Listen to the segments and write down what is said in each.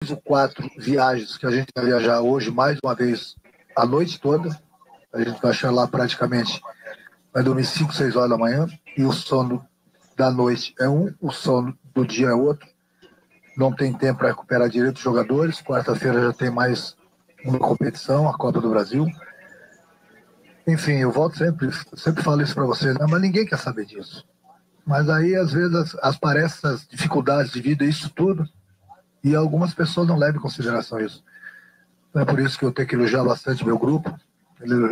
ou 4 viagens que a gente vai viajar hoje, mais uma vez, a noite toda. A gente vai chegar lá praticamente, vai dormir 5, 6 horas da manhã, e o sono da noite é um, o sono do dia é outro. Não tem tempo para recuperar direito os jogadores. Quarta-feira já tem mais uma competição, a Copa do Brasil. Enfim, eu volto sempre falo isso para vocês, né? Mas ninguém quer saber disso. Mas aí, às vezes, aparecem as dificuldades de vida, isso tudo, e algumas pessoas não levam em consideração isso. É por isso que eu tenho que elogiar bastante meu grupo,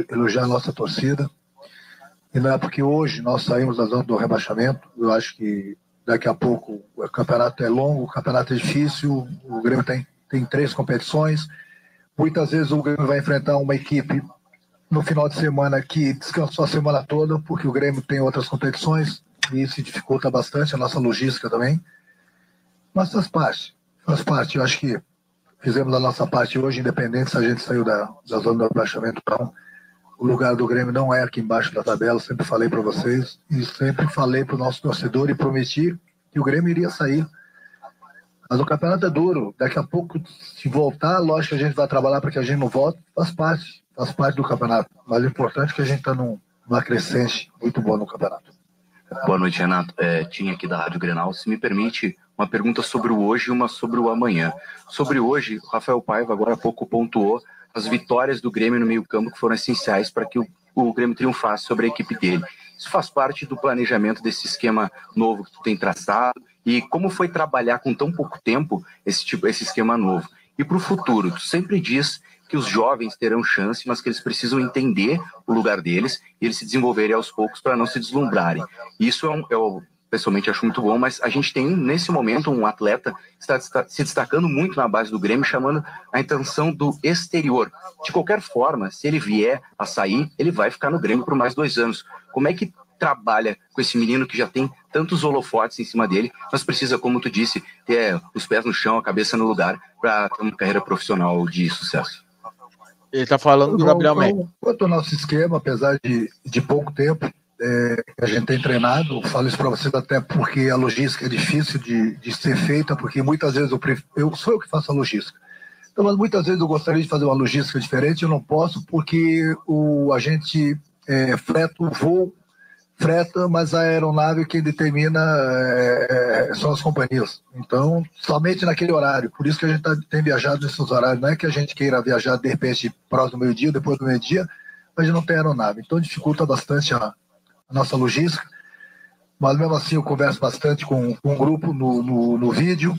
elogiar a nossa torcida. E não é porque hoje nós saímos da zona do rebaixamento. Eu acho que daqui a pouco o campeonato é longo, o campeonato é difícil, o Grêmio tem 3 competições. Muitas vezes o Grêmio vai enfrentar uma equipe no final de semana que descansou a semana toda, porque o Grêmio tem outras competições, e isso dificulta bastante a nossa logística também. Mas faz parte. Eu acho que fizemos a nossa parte hoje, independente se a gente saiu da zona do rebaixamento ou não. O lugar do Grêmio não é aqui embaixo da tabela, sempre falei para vocês, e sempre falei para o nosso torcedor e prometi que o Grêmio iria sair. Mas o campeonato é duro, daqui a pouco, se voltar, lógico que a gente vai trabalhar para que a gente não volte, faz parte do campeonato. Mas o importante é que a gente está numa crescente muito boa no campeonato. Boa noite, Renato. Tinha aqui da Rádio Grenal. Se me permite, uma pergunta sobre o hoje e uma sobre o amanhã. Sobre hoje, o Rafael Paiva agora há pouco pontuou as vitórias do Grêmio no meio-campo que foram essenciais para que o Grêmio triunfasse sobre a equipe dele. Isso faz parte do planejamento desse esquema novo que tu tem traçado, e como foi trabalhar com tão pouco tempo esse esquema novo? E para o futuro, tu sempre diz que os jovens terão chance, mas que eles precisam entender o lugar deles e eles se desenvolverem aos poucos para não se deslumbrarem. Isso eu pessoalmente acho muito bom, mas a gente tem nesse momento um atleta que está se destacando muito na base do Grêmio, chamando a atenção do exterior. De qualquer forma, se ele vier a sair, ele vai ficar no Grêmio por mais 2 anos. Como é que trabalha com esse menino que já tem tantos holofotes em cima dele, mas precisa, como tu disse, ter os pés no chão, a cabeça no lugar, para ter uma carreira profissional de sucesso? Ele está falando do Gabriel Mendes. Quanto ao nosso esquema, apesar de pouco tempo que a gente tem treinado, falo isso para vocês até porque a logística é difícil de ser feita, porque muitas vezes sou eu que faço a logística. Então, mas muitas vezes eu gostaria de fazer uma logística diferente, eu não posso, porque a gente freta o voo, mas a aeronave quem determina são as companhias. Então, somente naquele horário. Por isso que a gente tem viajado nesses horários. Não é que a gente queira viajar, de repente, próximo do meio-dia, depois do meio-dia, mas a gente não tem aeronave. Então, dificulta bastante a nossa logística. Mas, mesmo assim, eu converso bastante com um grupo no vídeo.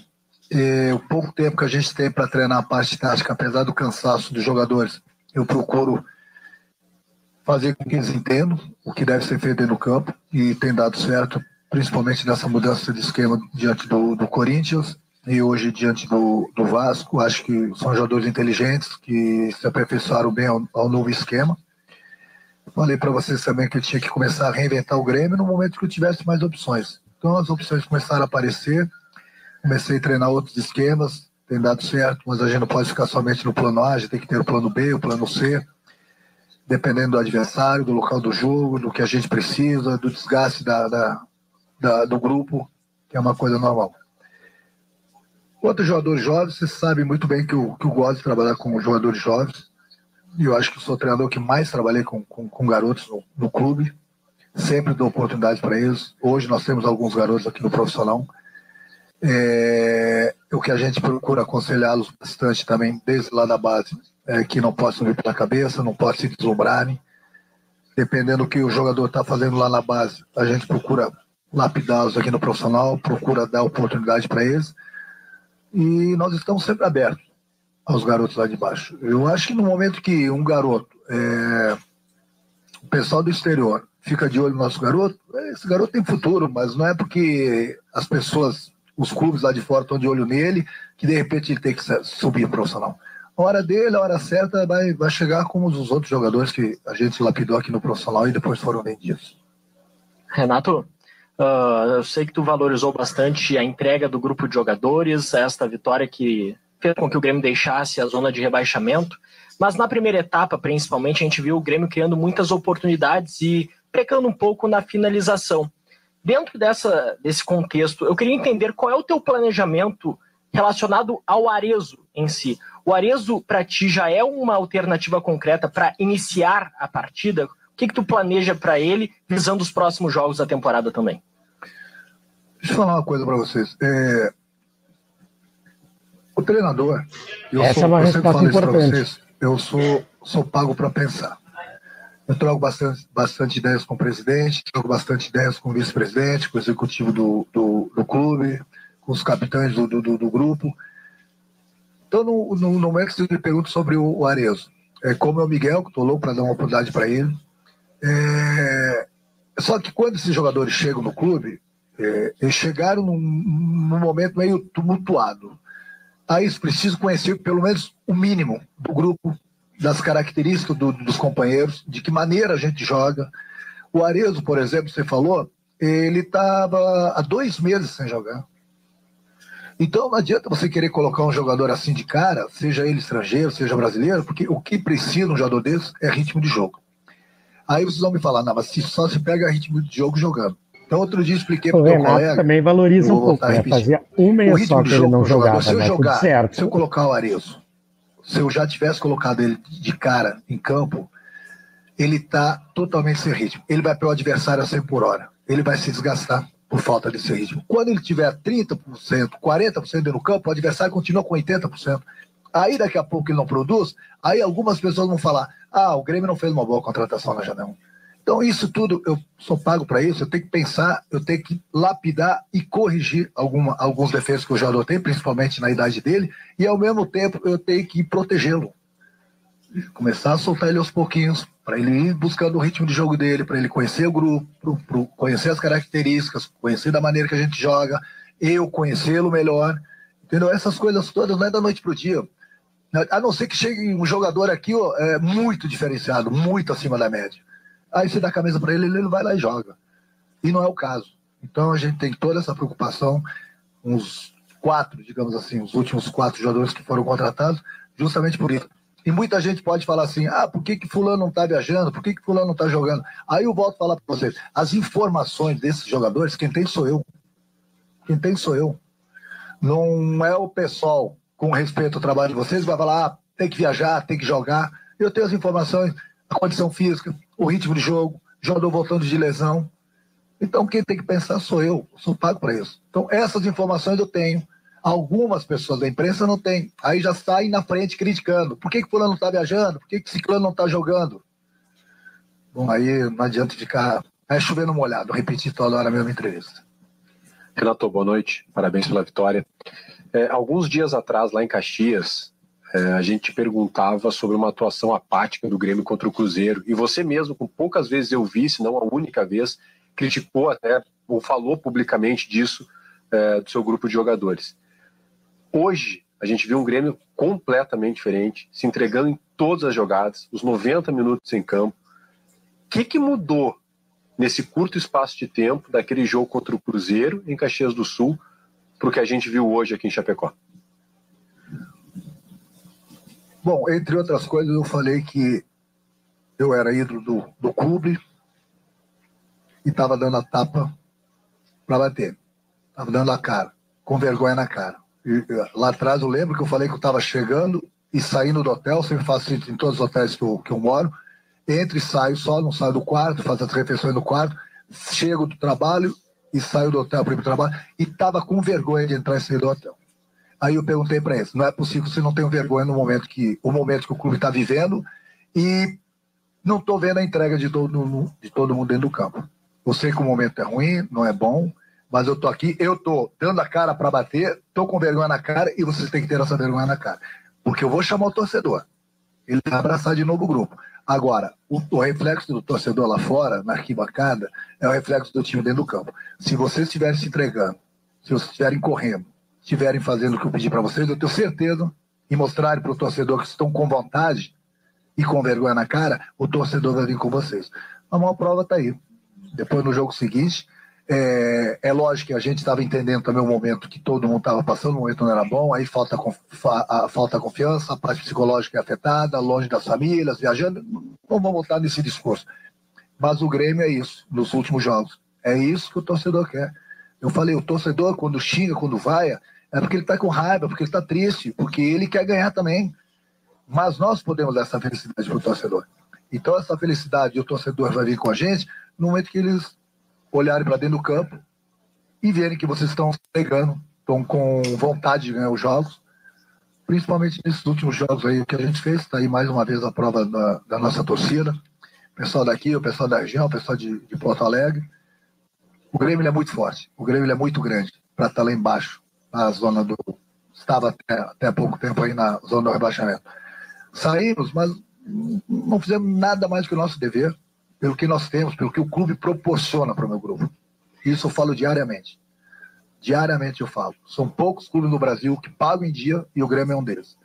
O pouco tempo que a gente tem para treinar a parte tática, apesar do cansaço dos jogadores, eu procuro fazer com que eles entendam o que deve ser feito dentro do campo, e tem dado certo, principalmente nessa mudança de esquema diante do Corinthians e hoje diante do Vasco. Acho que são jogadores inteligentes que se aperfeiçoaram bem ao novo esquema. Falei para vocês também que eu tinha que começar a reinventar o Grêmio no momento que eu tivesse mais opções. Então as opções começaram a aparecer, comecei a treinar outros esquemas, tem dado certo, mas a gente não pode ficar somente no plano A, a gente tem que ter o plano B, o plano C, dependendo do adversário, do local do jogo, do que a gente precisa, do desgaste do grupo, que é uma coisa normal. Quanto aos jogadores jovens, vocês sabem muito bem que eu gosto de trabalhar com jogadores jovens, e eu acho que eu sou o treinador que mais trabalhei com garotos no clube, sempre dou oportunidade para eles. Hoje nós temos alguns garotos aqui no profissional, o que a gente procura aconselhá-los bastante também, desde lá da base, que não possam vir pela cabeça, não possam se deslumbrarem. Dependendo do que o jogador está fazendo lá na base, a gente procura lapidá-los aqui no profissional, procura dar oportunidade para eles, e nós estamos sempre abertos aos garotos lá de baixo. Eu acho que no momento que um garoto, o pessoal do exterior fica de olho no nosso garoto, esse garoto tem futuro, mas não é porque as pessoas, os clubes lá de fora estão de olho nele, que de repente ele tem que subir profissional. A hora dele, a hora certa, vai chegar como os outros jogadores que a gente lapidou aqui no profissional e depois foram vendidos. Renato, eu sei que tu valorizou bastante a entrega do grupo de jogadores, esta vitória que fez com que o Grêmio deixasse a zona de rebaixamento, mas na primeira etapa, principalmente, a gente viu o Grêmio criando muitas oportunidades e pecando um pouco na finalização. Dentro desse contexto, eu queria entender qual é o teu planejamento relacionado ao Arezzo em si. O Arezzo, para ti, já é uma alternativa concreta para iniciar a partida? O que tu planeja para ele, visando os próximos jogos da temporada também? Deixa eu falar uma coisa para vocês. O treinador, essa é uma resposta importante. Vocês, eu sou pago para pensar. Eu troco bastante ideias com o presidente, troco bastante ideias com o vice-presidente, com o executivo do clube, com os capitães do grupo. Então, no momento que você me pergunta sobre o Arezzo, como é o Miguel, que estou louco para dar uma oportunidade para ele. Só que quando esses jogadores chegam no clube, eles chegaram num momento meio tumultuado. Aí eles precisam conhecer pelo menos o mínimo do grupo, das características dos companheiros, de que maneira a gente joga. O Arezzo, por exemplo, você falou, ele estava há 2 meses sem jogar. Então não adianta você querer colocar um jogador assim de cara, seja ele estrangeiro, seja brasileiro, porque o que precisa um jogador desse é ritmo de jogo. Aí vocês vão me falar, não, mas só se pega ritmo de jogo jogando. Então outro dia expliquei para o meu colega... também valoriza um pouco, né? Fazia um mês só que ele não jogava, se eu colocar o Arezzo, se eu já tivesse colocado ele de cara em campo, ele está totalmente sem ritmo. Ele vai para o adversário a 100 por hora. Ele vai se desgastar por falta desse ritmo. Quando ele tiver 30%, 40% dentro do campo, o adversário continua com 80%. Aí daqui a pouco ele não produz, aí algumas pessoas vão falar, o Grêmio não fez uma boa contratação na janela. Então isso tudo, eu sou pago para isso, eu tenho que pensar, eu tenho que lapidar e corrigir alguns defeitos que eu já adotei, principalmente na idade dele, e ao mesmo tempo eu tenho que protegê-lo. Começar a soltar ele aos pouquinhos, para ele ir buscando o ritmo de jogo dele, para ele conhecer o grupo, conhecer as características, conhecer da maneira que a gente joga, eu conhecê-lo melhor, entendeu? Essas coisas todas não é da noite para o dia. A não ser que chegue um jogador aqui muito diferenciado, muito acima da média. Aí você dá a camisa para ele, ele vai lá e joga. E não é o caso. Então a gente tem toda essa preocupação, uns 4, digamos assim, os últimos 4 jogadores que foram contratados, justamente por isso. E muita gente pode falar assim, por que fulano não está viajando? Por que fulano não está jogando? Aí eu volto a falar para vocês, as informações desses jogadores, quem tem sou eu. Quem tem sou eu. Não é o pessoal, com respeito ao trabalho de vocês, vai falar, tem que viajar, tem que jogar. Eu tenho as informações, a condição física, o ritmo de jogo, jogador voltando de lesão. Então quem tem que pensar sou eu sou pago para isso. Então essas informações eu tenho. Algumas pessoas da imprensa não têm. Aí já saem na frente criticando. Por que fulano não está viajando? Por que ciclano não está jogando? Bom, aí não adianta ficar chovendo molhado, repetir toda hora a mesma entrevista. Renato, boa noite. Parabéns pela vitória. Alguns dias atrás, lá em Caxias, a gente perguntava sobre uma atuação apática do Grêmio contra o Cruzeiro. E você mesmo, com poucas vezes eu vi, se não a única vez, criticou até, ou falou publicamente disso, do seu grupo de jogadores. Hoje, a gente viu um Grêmio completamente diferente, se entregando em todas as jogadas, os 90 minutos em campo. O que mudou nesse curto espaço de tempo daquele jogo contra o Cruzeiro em Caxias do Sul para o que a gente viu hoje aqui em Chapecó? Bom, entre outras coisas, eu falei que eu era ídolo do clube e estava dando a tapa para bater. Estava dando a cara, com vergonha na cara. E, lá atrás eu lembro que eu falei que eu estava chegando e saindo do hotel, sempre faço isso em todos os hotéis que eu moro, entro e saio só, não saio do quarto, faço as refeições no quarto, chego do trabalho e saio do hotel para ir para o trabalho, e estava com vergonha de entrar e sair do hotel. Aí eu perguntei para eles, não é possível que você não tenha vergonha no momento que o clube está vivendo e não estou vendo a entrega de todo mundo dentro do campo. Eu sei que o momento é ruim, não é bom, mas eu estou aqui, eu estou dando a cara para bater, estou com vergonha na cara e vocês têm que ter essa vergonha na cara. Porque eu vou chamar o torcedor, ele vai abraçar de novo o grupo. Agora, o reflexo do torcedor lá fora, na arquibancada, é o reflexo do time dentro do campo. Se vocês estiverem se entregando, se vocês estiverem correndo, estiverem fazendo o que eu pedi para vocês, eu tenho certeza, e mostrarem para o torcedor que estão com vontade e com vergonha na cara, o torcedor vai vir com vocês. A maior prova está aí. Depois, no jogo seguinte, é lógico que a gente estava entendendo também o momento que todo mundo estava passando, o momento não era bom, aí falta confiança, a parte psicológica é afetada, longe das famílias, viajando, não vamos voltar nesse discurso. Mas o Grêmio é isso, nos últimos jogos. É isso que o torcedor quer. Eu falei, o torcedor, quando xinga, quando vaia, é porque ele está com raiva, porque ele está triste, porque ele quer ganhar também. Mas nós podemos dar essa felicidade para o torcedor. Então, essa felicidade, o torcedor vai vir com a gente no momento que eles olharem para dentro do campo e verem que vocês estão pegando, estão com vontade de ganhar os jogos, principalmente nesses últimos jogos aí que a gente fez. Está aí mais uma vez a prova da nossa torcida, o pessoal daqui, o pessoal da região, o pessoal de Porto Alegre. O Grêmio é muito forte, o Grêmio é muito grande para estar lá embaixo, na zona do... Estava até há pouco tempo aí na zona do rebaixamento. Saímos, mas não fizemos nada mais do que o nosso dever, pelo que nós temos, pelo que o clube proporciona para o meu grupo. Isso eu falo diariamente. Diariamente eu falo. São poucos clubes no Brasil que pagam em dia e o Grêmio é um deles.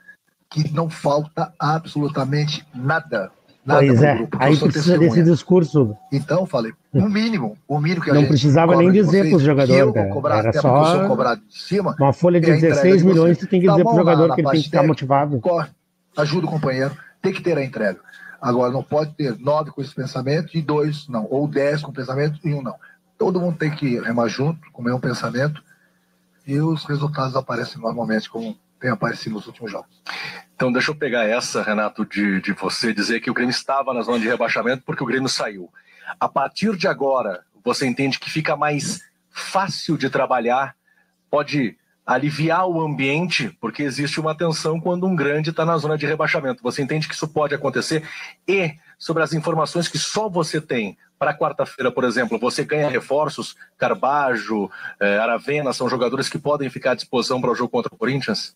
Que não falta absolutamente nada. Pois é, grupo, aí precisa desse discurso. Então eu falei, o mínimo que a não gente precisava nem dizer para os jogadores, era só cobrado de cima, uma folha de 16 milhões que tem que dizer para o jogador que ele tem que estar motivado. Corre, ajuda o companheiro, tem que ter a entrega. Agora, não pode ter 9 com esse pensamento e 2 não, ou 10 com pensamento e 1 não. Todo mundo tem que remar junto, com o mesmo pensamento, e os resultados aparecem normalmente, como tem aparecido nos últimos jogos. Então, deixa eu pegar essa, Renato, de você dizer que o Grêmio estava na zona de rebaixamento porque o Grêmio saiu. A partir de agora, você entende que fica mais fácil de trabalhar, pode aliviar o ambiente, porque existe uma tensão quando um grande está na zona de rebaixamento. Você entende que isso pode acontecer? E sobre as informações que só você tem para quarta-feira, por exemplo, você ganha reforços, Carbajo, Aravena, são jogadores que podem ficar à disposição para o jogo contra o Corinthians?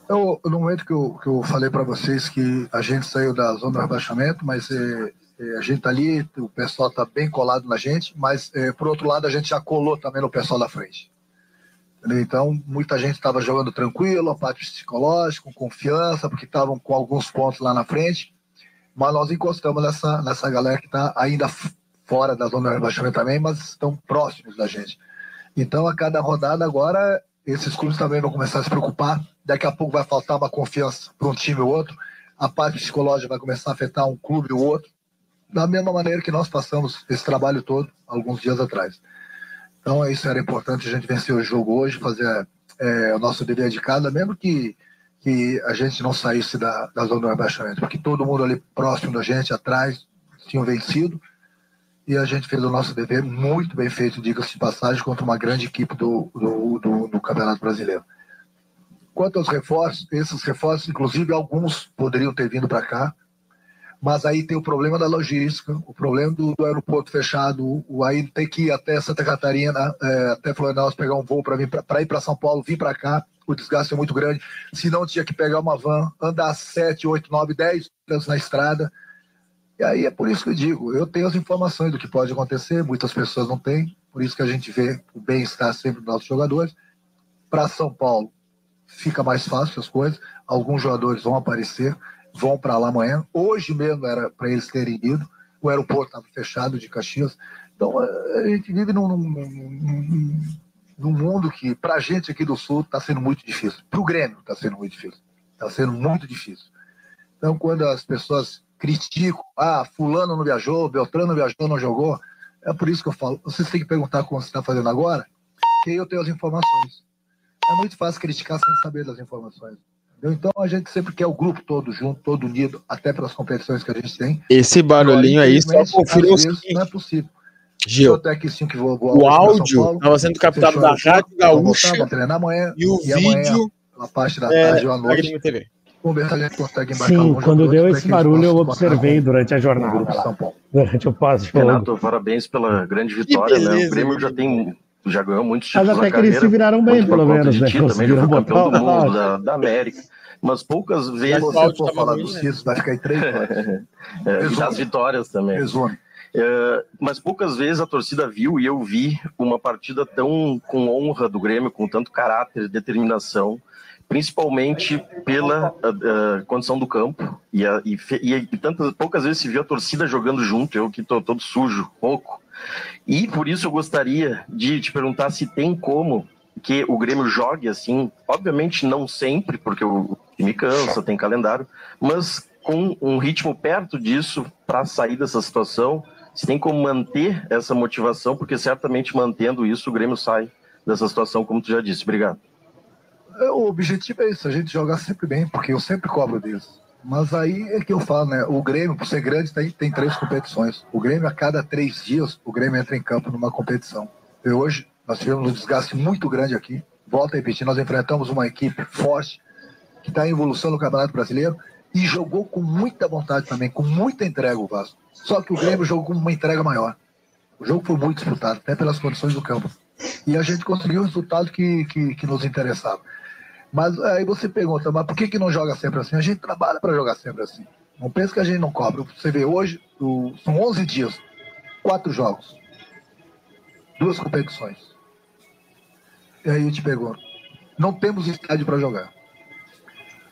No momento que eu falei para vocês que a gente saiu da zona do rebaixamento, mas a gente está ali, o pessoal está bem colado na gente, mas por outro lado a gente já colou também no pessoal da frente. Então, muita gente estava jogando tranquilo, a parte psicológica, com confiança, porque estavam com alguns pontos lá na frente, mas nós encostamos nessa galera que está ainda fora da zona de rebaixamento também, mas estão próximos da gente. Então, a cada rodada agora, esses clubes também vão começar a se preocupar, daqui a pouco vai faltar uma confiança para um time ou outro, a parte psicológica vai começar a afetar um clube ou outro, da mesma maneira que nós passamos esse trabalho todo, alguns dias atrás. Então, isso era importante, a gente vencer o jogo hoje, fazer o nosso dever de casa, mesmo que a gente não saísse da zona do rebaixamento, porque todo mundo ali próximo da gente, atrás, tinham vencido, e a gente fez o nosso dever muito bem feito, diga-se de passagem, contra uma grande equipe do Campeonato Brasileiro. Quanto aos reforços, esses reforços, inclusive, alguns poderiam ter vindo para cá, mas aí tem o problema da logística, o problema do aeroporto fechado, aí tem que ir até Santa Catarina, até Florianópolis, pegar um voo para ir para São Paulo, vir para cá, o desgaste é muito grande. Se não, tinha que pegar uma van, andar 7, 8, 9, 10 anos na estrada. E aí é por isso que eu digo, eu tenho as informações do que pode acontecer, muitas pessoas não têm, por isso que a gente vê o bem-estar sempre dos nossos jogadores. Para São Paulo, fica mais fácil as coisas, alguns jogadores vão aparecer, vão para lá amanhã. Hoje mesmo era para eles terem ido, o aeroporto estava fechado de Caxias. Então a gente vive num mundo que para a gente aqui do Sul está sendo muito difícil, para o Grêmio está sendo muito difícil, está sendo muito difícil. Então quando as pessoas criticam, fulano não viajou, Beltrano não viajou, não jogou, é por isso que eu falo, vocês têm que perguntar como você está fazendo agora, que eu tenho as informações. É muito fácil criticar sem saber das informações. Então a gente sempre quer o grupo todo junto, todo unido, até pelas competições que a gente tem. Esse barulhinho aí só confirma o seguinte. Não é possível. Gil, o áudio estava sendo captado da Rádio Gaúcha treinar amanhã, e o vídeo a parte da tarde ou à noite. TV. Vamos ver se a gente consegue embarcar. Sim, quando deu esse barulho eu observei durante a jornada, durante o pós-jogo. Renato, parabéns pela grande vitória, né? O Grêmio já ganhou muitos títulos na carreira. Mas até que eles se viraram bem, pelo menos, né? Também já foi campeão do mundo, da América. Mas poucas vezes... Se você for falar dos títulos, vai ficar em 3 horas. E das vitórias também. Resume. Mas poucas vezes a torcida viu e eu vi uma partida tão com honra do Grêmio, com tanto caráter e determinação, principalmente pela condição do campo. E poucas vezes se viu a torcida jogando junto, eu que estou todo sujo, pouco. E por isso eu gostaria de te perguntar se tem como que o Grêmio jogue assim, obviamente não sempre, porque o time cansa, tem calendário, mas com um ritmo perto disso para sair dessa situação, se tem como manter essa motivação, porque certamente mantendo isso o Grêmio sai dessa situação, como tu já disse. Obrigado. O objetivo é isso, a gente jogar sempre bem, porque eu sempre cobro deles. Mas aí é que eu falo, né? O Grêmio, por ser grande, tem 3 competições. O Grêmio, a cada 3 dias, o Grêmio entra em campo numa competição. E hoje, nós tivemos um desgaste muito grande aqui. Volto a repetir, nós enfrentamos uma equipe forte, que está em evolução no Campeonato Brasileiro, e jogou com muita vontade também, com muita entrega o Vasco. Só que o Grêmio jogou com uma entrega maior. O jogo foi muito disputado, até pelas condições do campo. E a gente conseguiu o resultado que nos interessava. Mas aí você pergunta, mas por que não joga sempre assim? A gente trabalha para jogar sempre assim. Não pensa que a gente não cobra. Você vê hoje, são 11 dias, 4 jogos, 2 competições. E aí eu te pergunto, não temos estádio para jogar.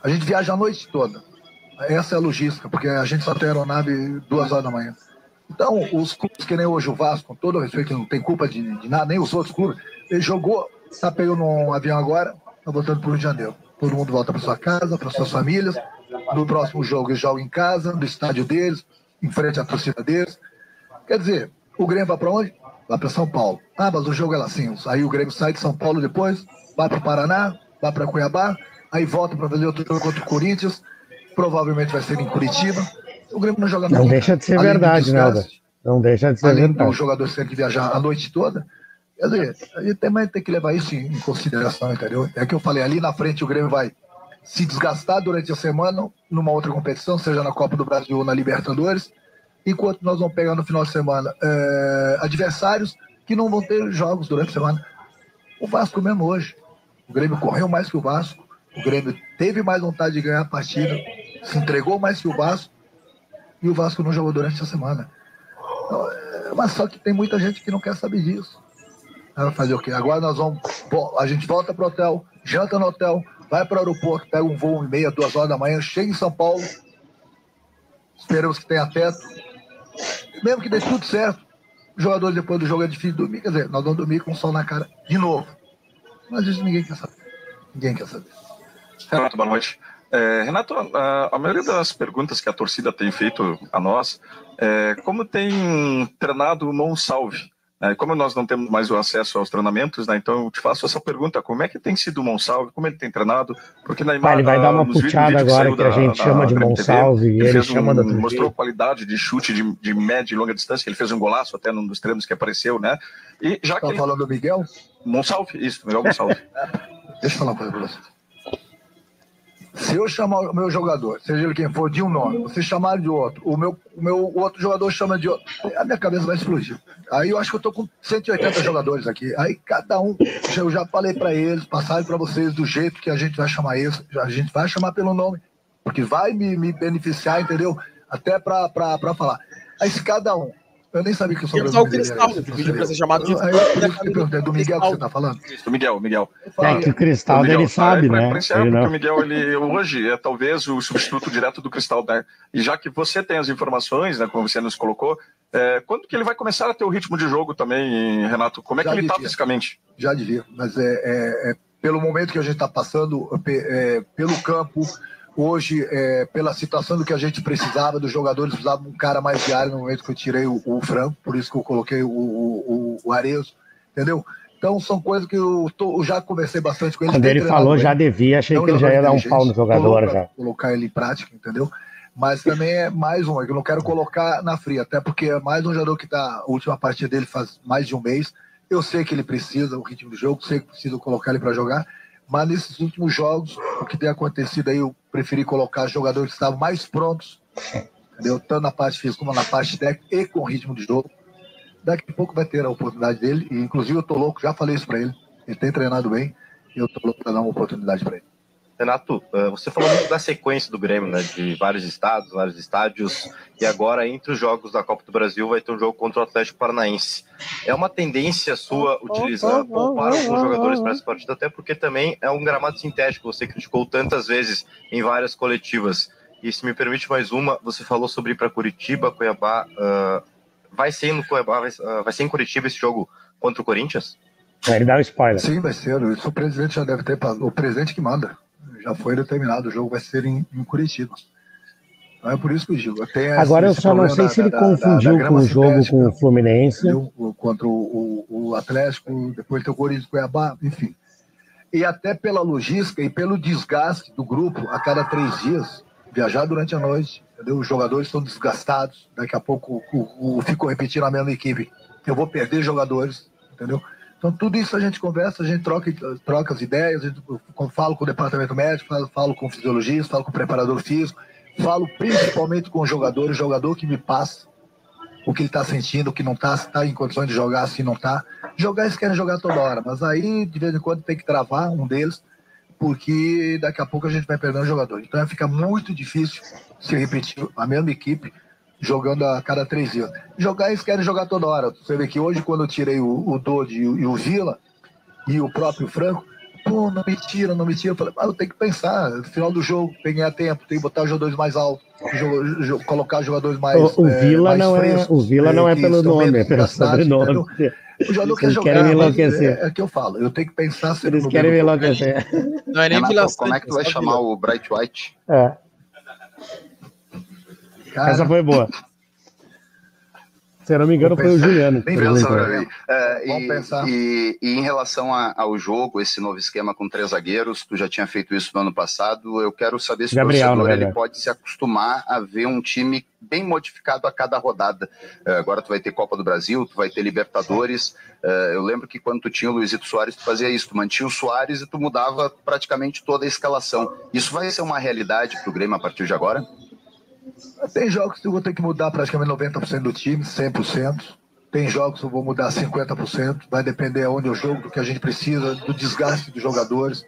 A gente viaja a noite toda. Essa é a logística, porque a gente só tem aeronave 2 horas da manhã. Então, os clubes que nem hoje o Vasco, com todo o respeito, que não tem culpa de nada, nem os outros clubes, ele jogou, está pegando um avião agora, está voltando para o Rio de Janeiro. Todo mundo volta para sua casa, para suas famílias. No próximo jogo eles jogam em casa, no estádio deles, em frente à torcida deles. Quer dizer, o Grêmio vai para onde? Vai para São Paulo. Ah, mas o jogo é lá assim. Aí o Grêmio sai de São Paulo depois, vai para o Paraná, vai para Cuiabá, aí volta para fazer outro jogo contra o Corinthians, provavelmente vai ser em Curitiba. O Grêmio não joga nada. Não deixa de ser verdade, né, Alda? Não deixa de ser além verdade. Do jogador ter que viajar a noite toda. Quer dizer, a gente também tem que levar isso em consideração, entendeu? É que eu falei, ali na frente o Grêmio vai se desgastar durante a semana numa outra competição, seja na Copa do Brasil ou na Libertadores, enquanto nós vamos pegar no final de semana adversários que não vão ter jogos durante a semana. O Vasco mesmo hoje. O Grêmio correu mais que o Vasco, o Grêmio teve mais vontade de ganhar a partida, se entregou mais que o Vasco, e o Vasco não jogou durante a semana. Mas só que tem muita gente que não quer saber disso. Vai fazer o quê? Agora a gente volta pro hotel, janta no hotel, vai para o aeroporto, pega um voo 1h30, 2 horas da manhã, chega em São Paulo, esperamos que tenha teto. Mesmo que dê tudo certo, os jogadores depois do jogo é difícil dormir, quer dizer, nós vamos dormir com o sol na cara de novo. Mas isso ninguém quer saber. Ninguém quer saber. Renato, boa noite. Renato, a maioria das perguntas que a torcida tem feito a nós como tem treinado o Monsalve? Como nós não temos mais o acesso aos treinamentos, né, então eu te faço essa pergunta, como é que tem sido o Monsalve, como ele tem treinado? Porque na imagem, ele vai dar uma puxada agora que a gente chama de Monsalve, e ele chama da mostrou qualidade de chute de média e longa distância, que ele fez um golaço até num dos treinos que apareceu, né? E já que falando do Miguel? Monsalve, isso, Miguel Monsalve. Deixa eu falar uma coisa pra você. Se eu chamar o meu jogador, seja ele quem for, de um nome, você chamar de outro, o meu outro jogador chama de outro, a minha cabeça vai explodir. Aí eu acho que eu tô com 180 jogadores aqui. Aí cada um, eu já falei para eles, passaram para vocês do jeito que a gente vai chamar isso, a gente vai chamar pelo nome, porque vai me beneficiar, entendeu? Até para falar. Aí se cada um, eu nem sabia que eu sou o Cristal, que pediu para ser chamado de... É do Miguel que você tá falando? Isso, Miguel. Que o Cristal ele sabe, né? Porque o Miguel, ele hoje é talvez o substituto direto do Cristal, né? E já que você tem as informações, né, como você nos colocou, quando que ele vai começar a ter o ritmo de jogo também, Renato? Como é que ele está fisicamente? Já devia, mas pelo momento que a gente está passando, pelo campo, hoje, pela situação do que a gente precisava, dos jogadores precisavam de um cara mais diário no momento que eu tirei o Franco, por isso que eu coloquei o Arezzo, entendeu? Então são coisas que eu já conversei bastante com ele. Quando ele falou já devia, achei que ele já ia dar um pau no jogador. Já colocar ele em prática, entendeu? Mas também é mais um, que eu não quero colocar na fria, até porque é mais um jogador que tá, a última partida dele faz mais de um mês, eu sei que ele precisa, o ritmo do jogo, sei que preciso colocar ele para jogar, mas nesses últimos jogos, o que tem acontecido aí, eu preferi colocar jogadores que estavam mais prontos, entendeu? Tanto na parte física como na parte técnica e com ritmo de jogo. Daqui a pouco vai ter a oportunidade dele, e inclusive eu tô louco, já falei isso para ele, ele tem treinado bem, e eu tô louco para dar uma oportunidade para ele. Renato, você falou muito da sequência do Grêmio, né, de vários estados, vários estádios, e agora entre os jogos da Copa do Brasil vai ter um jogo contra o Atlético Paranaense. É uma tendência sua utilizar, poupar alguns jogadores para essa partida, até porque também é um gramado sintético, você criticou tantas vezes em várias coletivas. E se me permite mais uma, você falou sobre ir para Curitiba, Cuiabá, vai ser no Cuiabá, vai ser em Curitiba esse jogo contra o Corinthians? Ele dá um spoiler. Sim, vai ser, isso o presidente já deve ter, o presidente que manda. Já foi determinado, o jogo vai ser em Curitiba. Então é por isso que eu digo. Agora eu só não sei se ele confundiu com o jogo com o Fluminense. Contra o Atlético, depois tem o Corinthians, Cuiabá, enfim. E até pela logística e pelo desgaste do grupo a cada 3 dias, viajar durante a noite, entendeu? Os jogadores estão desgastados, daqui a pouco ficam repetindo a mesma equipe. Eu vou perder jogadores, entendeu? Então tudo isso a gente conversa, a gente troca as ideias, eu falo com o departamento médico, falo com o fisiologista, falo com o preparador físico, falo principalmente com o jogador que me passa o que ele está sentindo, o que não está, se está em condições de jogar, se não está. Jogar, eles querem jogar toda hora, mas aí, de vez em quando, tem que travar um deles, porque daqui a pouco a gente vai perdendo o jogador. Então, fica muito difícil se repetir a mesma equipe jogando a cada 3 dias. Jogar, eles querem jogar toda hora. Você vê que hoje, quando eu tirei o Dodi e o Vila, e o próprio Franco, pô, não me tira. Eu falei, eu tenho que pensar, no final do jogo, tem que ganhar tempo, tem que botar os jogadores mais altos, colocar os jogadores mais o Vila mais não frescos, o Vila não é pelo nome, é pelo sobrenome. O jogador quer jogar, querem me enlouquecer. É que eu falo, eu tenho que pensar se eles querem me enlouquecer. Não é nem Renato, Vila como é que tu vai chamar o Bright White? Cara, essa foi boa. Se eu não me engano, foi o Juliano. Vamos pensar. E em relação ao jogo, esse novo esquema com 3 zagueiros, tu já tinha feito isso no ano passado, eu quero saber se Gabriel, o torcedor ele pode se acostumar a ver um time bem modificado a cada rodada. Agora tu vai ter Copa do Brasil, tu vai ter Libertadores. Eu lembro que quando tu tinha o Luizito Soares, tu fazia isso, tu mantinha o Soares e tu mudava praticamente toda a escalação. Isso vai ser uma realidade pro Grêmio a partir de agora? Tem jogos que eu vou ter que mudar praticamente 90% do time, 100%. Tem jogos que eu vou mudar 50%. Vai depender aonde eu jogo, do que a gente precisa, do desgaste dos jogadores.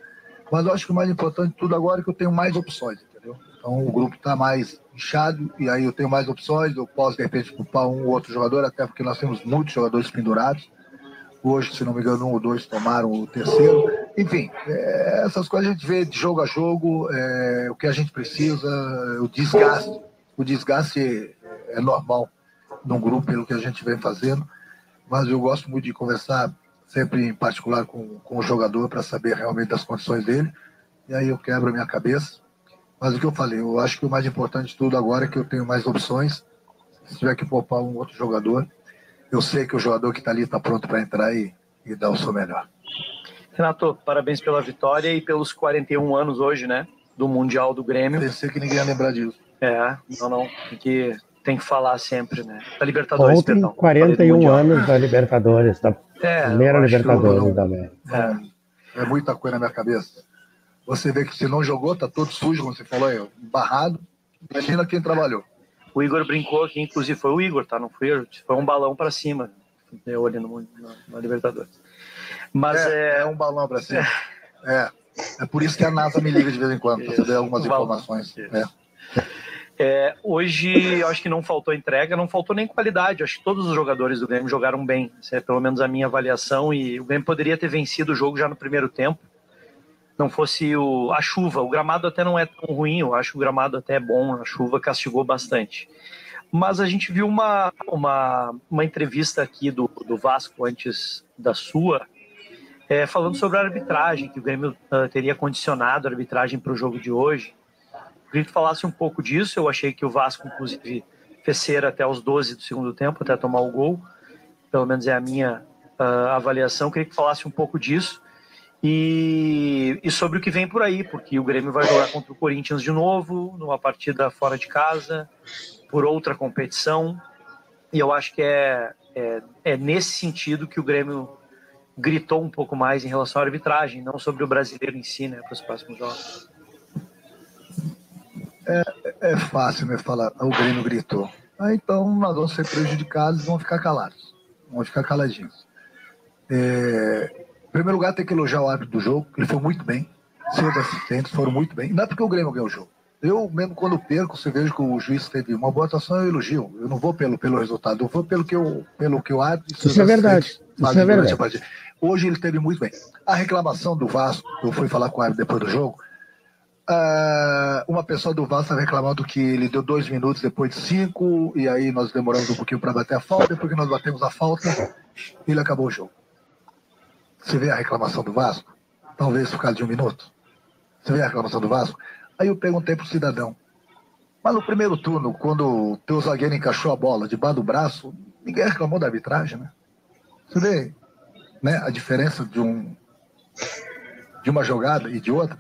Mas eu acho que o mais importante de tudo agora é que eu tenho mais opções, entendeu? Então o grupo está mais inchado e aí eu tenho mais opções. Eu posso, de repente, culpar um ou outro jogador, até porque nós temos muitos jogadores pendurados. Hoje, se não me engano, 1 ou 2 tomaram o terceiro. Enfim, essas coisas a gente vê de jogo a jogo, o que a gente precisa, o desgaste. O desgaste é normal num grupo, pelo que a gente vem fazendo, mas eu gosto muito de conversar, sempre em particular com o jogador, para saber realmente das condições dele, e aí eu quebro a minha cabeça. Mas o que eu falei, eu acho que o mais importante de tudo agora é que eu tenho mais opções. Se tiver que poupar um outro jogador, eu sei que o jogador que está ali está pronto para entrar e dar o seu melhor. Renato, parabéns pela vitória e pelos 41 anos hoje, né, do Mundial do Grêmio. Pensei que ninguém ia lembrar disso. Não, tem que falar sempre, né? Da Libertadores, Ontem, perdão. 41 anos da Libertadores, da primeira Libertadores também. É muita coisa na minha cabeça. Você vê que se não jogou, tá todo sujo, como você falou, barrado. Imagina quem trabalhou. O Igor brincou aqui, inclusive foi o Igor, tá? Não fui eu, foi um balão para cima. Deu ali na Libertadores. Mas é um balão para cima. É por isso que a NASA me liga de vez em quando, para saber algumas informações. Hoje, eu acho que não faltou entrega, não faltou nem qualidade. Eu acho que todos os jogadores do Grêmio jogaram bem. Essa é pelo menos a minha avaliação. E o Grêmio poderia ter vencido o jogo já no primeiro tempo. Não fosse a chuva. O gramado até não é tão ruim. Eu acho que o gramado até é bom. A chuva castigou bastante. Mas a gente viu uma entrevista aqui do Vasco antes da sua, falando sobre a arbitragem, que o Grêmio teria condicionado a arbitragem para o jogo de hoje. Queria que tu falasse um pouco disso. Eu achei que o Vasco, inclusive, fez cera até os 12 do segundo tempo, até tomar o gol. Pelo menos é a minha avaliação. Queria que tu falasse um pouco disso. E sobre o que vem por aí, porque o Grêmio vai jogar contra o Corinthians de novo, numa partida fora de casa, por outra competição. E eu acho que é nesse sentido que o Grêmio gritou um pouco mais em relação à arbitragem, não sobre o brasileiro em si, né, para os próximos jogos. É fácil, né, falar, o Grêmio gritou. Então nós vamos ser prejudicados e vamos ficar calados. Vamos ficar caladinhos. Em primeiro lugar, tem que elogiar o árbitro do jogo, ele foi muito bem. Seus assistentes foram muito bem. Não é porque o Grêmio ganhou o jogo. Eu, mesmo quando perco, você veja que o juiz teve uma boa atuação, eu elogio. Eu não vou pelo resultado, eu vou pelo que o árbitro... Isso é verdade. Isso é verdade. Hoje ele teve muito bem. A reclamação do Vasco, eu fui falar com o árbitro depois do jogo, uma pessoa do Vasco estava reclamando que ele deu 2 minutos depois de 5, e aí nós demoramos um pouquinho para bater a falta, depois que nós batemos a falta, ele acabou o jogo. Você vê a reclamação do Vasco? Talvez por causa de 1 minuto. Você vê a reclamação do Vasco? Aí eu perguntei para o cidadão, Mas no primeiro turno, quando o teu zagueiro encaixou a bola debaixo do braço, ninguém reclamou da arbitragem, né? Você vê, né, a diferença de uma jogada e de outra.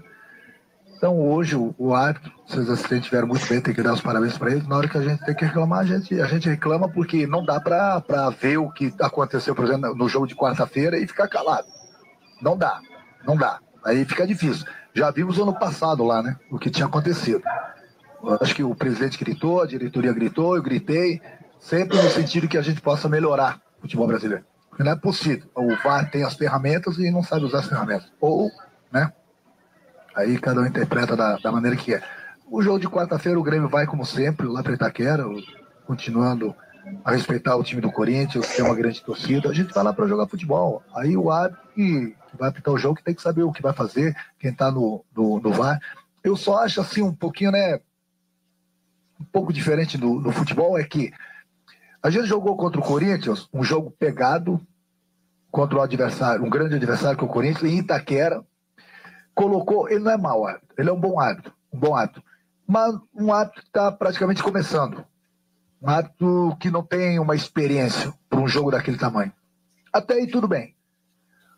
Então hoje o árbitro, se os assistentes tiveram muito bem, tem que dar os parabéns para eles. Na hora que a gente tem que reclamar, a gente reclama porque não dá para ver o que aconteceu, por exemplo, no jogo de quarta-feira e ficar calado. Não dá. Aí fica difícil. Já vimos ano passado lá, né, o que tinha acontecido. Acho que o presidente gritou, a diretoria gritou, eu gritei, sempre no sentido que a gente possa melhorar o futebol brasileiro. Porque não é possível. O VAR tem as ferramentas e não sabe usar as ferramentas. Ou, né? Aí cada um interpreta da maneira que é. O jogo de quarta-feira, o Grêmio vai, como sempre, lá para Itaquera, continuando a respeitar o time do Corinthians, que tem uma grande torcida. A gente vai lá para jogar futebol. Aí o árbitro que vai apitar o jogo, que tem que saber o que vai fazer, quem está no VAR. Eu só acho assim um pouquinho, né? Um pouco diferente do futebol é que a gente jogou contra o Corinthians, um jogo pegado contra o adversário, um grande adversário que é o Corinthians, em Itaquera. Colocou, ele não é mau árbitro, ele é um bom árbitro, mas um árbitro que está praticamente começando, um árbitro que não tem uma experiência para um jogo daquele tamanho. Até aí tudo bem.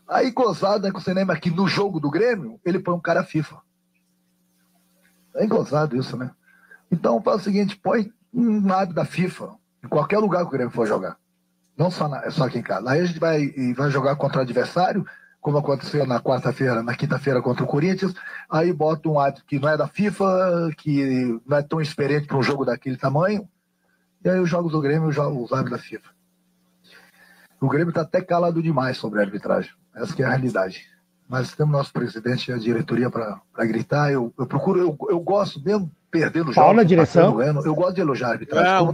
Aí gozado, né, que você lembra que no jogo do Grêmio, ele põe um cara FIFA. É gozado isso, né? Então faz o seguinte, põe um árbitro da FIFA em qualquer lugar que o Grêmio for jogar, não só aqui em casa. Aí a gente vai jogar contra o adversário, como aconteceu na quarta-feira, na quinta-feira contra o Corinthians, aí bota um árbitro que não é da FIFA, que não é tão experiente para um jogo daquele tamanho, e aí os jogos do Grêmio jogam os árbitros da FIFA. O Grêmio está até calado demais sobre a arbitragem, essa que é a realidade. Mas temos nosso presidente e a diretoria para gritar, eu procuro, eu gosto mesmo perdendo jogos, Pau na direção. Eu gosto de elogiar a arbitragem, como